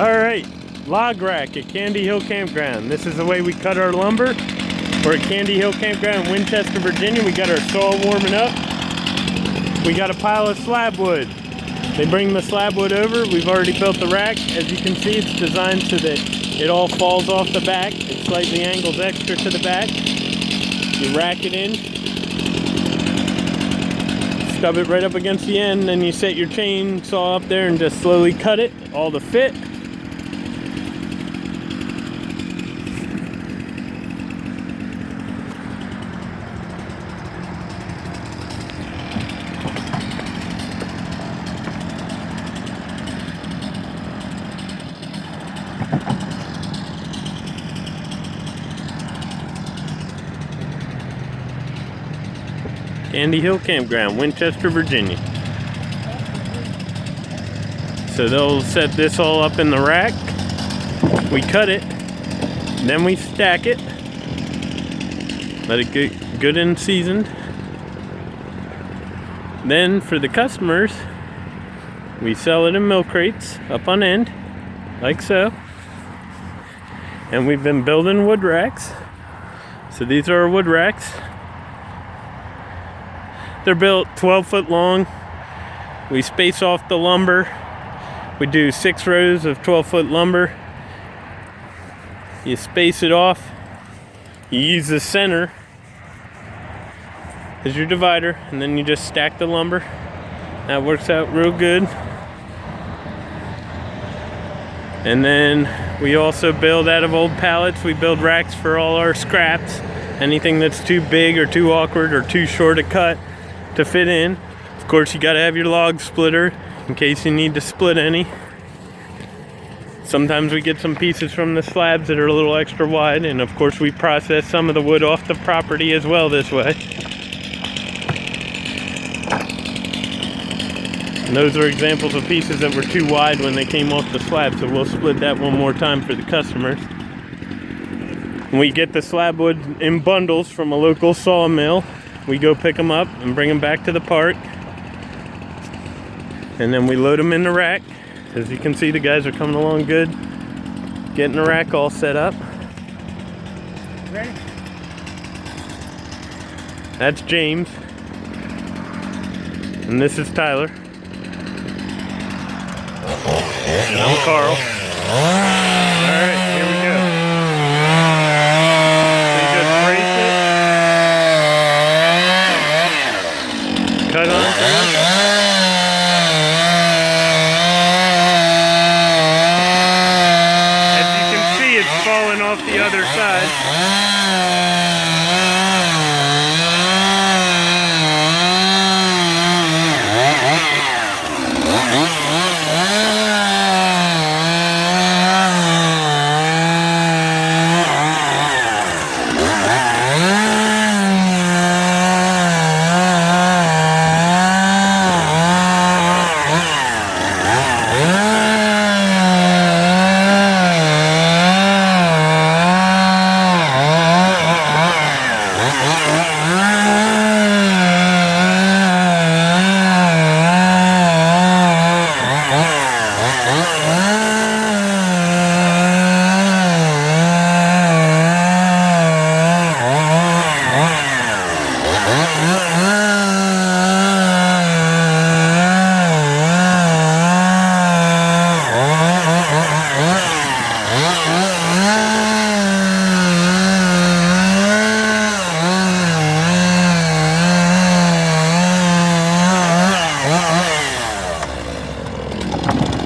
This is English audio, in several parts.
Alright, log rack at Candy Hill Campground. This is the way we cut our lumber. We're at Candy Hill Campground in Winchester, Virginia. We got our saw warming up. We got a pile of slab wood. They bring the slab wood over. We've already built the rack. As you can see, it's designed so that it all falls off the back. It slightly angles extra to the back. You rack it in, stub it right up against the end, then you set your chainsaw up there and just slowly cut it all to fit. Candy Hill Campground, Winchester, Virginia. So they'll set this all up in the rack. We cut it, then we stack it, let it get good and seasoned. Then for the customers, we sell it in milk crates up on end, like so. And we've been building wood racks. So these are our wood racks. They're built 12 foot long. We space off the lumber. We do 6 rows of 12 foot lumber. You space it off. You use the center as your divider, and then you just stack the lumber. That works out real good. And then we also build out of old pallets. We build racks for all our scraps. Anything that's too big or too awkward or too short a cut to fit in. Of course, you got to have your log splitter in case you need to split any. Sometimes we get some pieces from the slabs that are a little extra wide, and of course we process some of the wood off the property as well this way. And those are examples of pieces that were too wide when they came off the slab, so we'll split that one more time for the customers. We get the slab wood in bundles from a local sawmill. We go pick them up and bring them back to the park, and then we load them in the rack. As you can see, the guys are coming along good, getting the rack all set up. Ready? That's James, and this is Tyler, and I'm Carl. Alright, here we go. So you just brace it, cut on. As you can see, it's falling off the other side.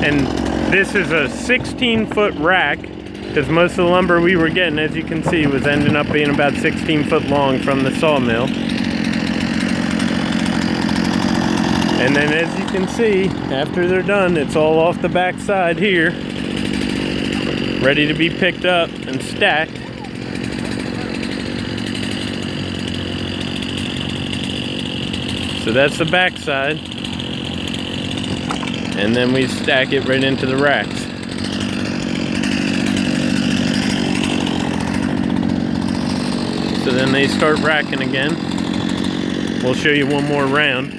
And this is a 16-foot rack, because most of the lumber we were getting, as you can see, was ending up being about 16 foot long from the sawmill. And then as you can see, after they're done, it's all off the back side here, ready to be picked up and stacked. So that's the back side. And then we stack it right into the racks. So then they start racking again. We'll show you one more round.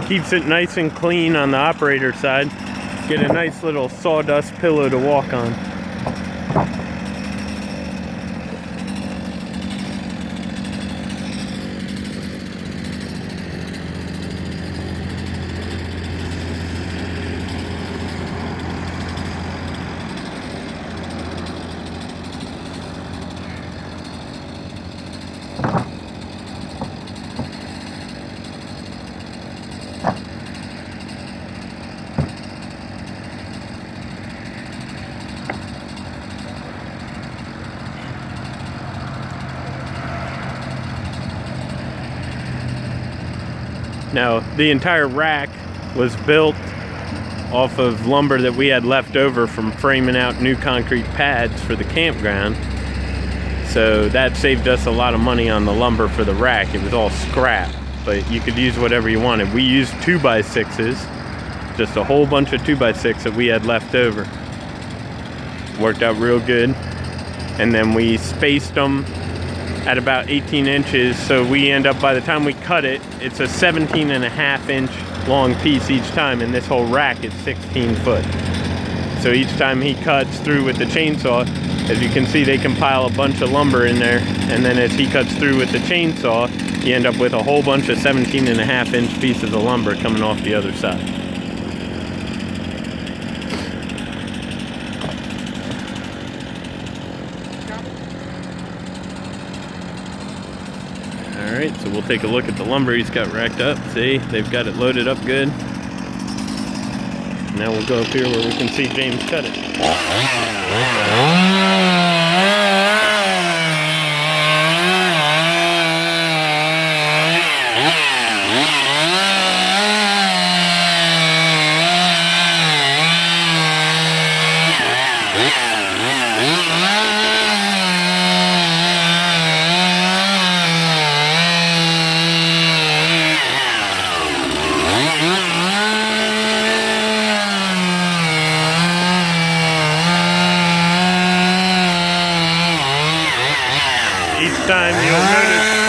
Keeps it nice and clean on the operator side. Get a nice little sawdust pillow to walk on. Now, the entire rack was built off of lumber that we had left over from framing out new concrete pads for the campground. So that saved us a lot of money on the lumber for the rack. It was all scrap, but you could use whatever you wanted. We used 2x6s, just a whole bunch of 2x6 that we had left over. Worked out real good. And then we spaced them at about 18 inches, so we end up, by the time we cut it, it's a 17.5-inch long piece each time, and this whole rack is 16 foot. So each time he cuts through with the chainsaw, as you can see, they can pile a bunch of lumber in there, and then as he cuts through with the chainsaw, you end up with a whole bunch of 17.5-inch pieces of lumber coming off the other side. Alright, so we'll take a look at the lumber he's got racked up. See, they've got it loaded up good. Now we'll go up here where we can see James cut it. Each time you'll notice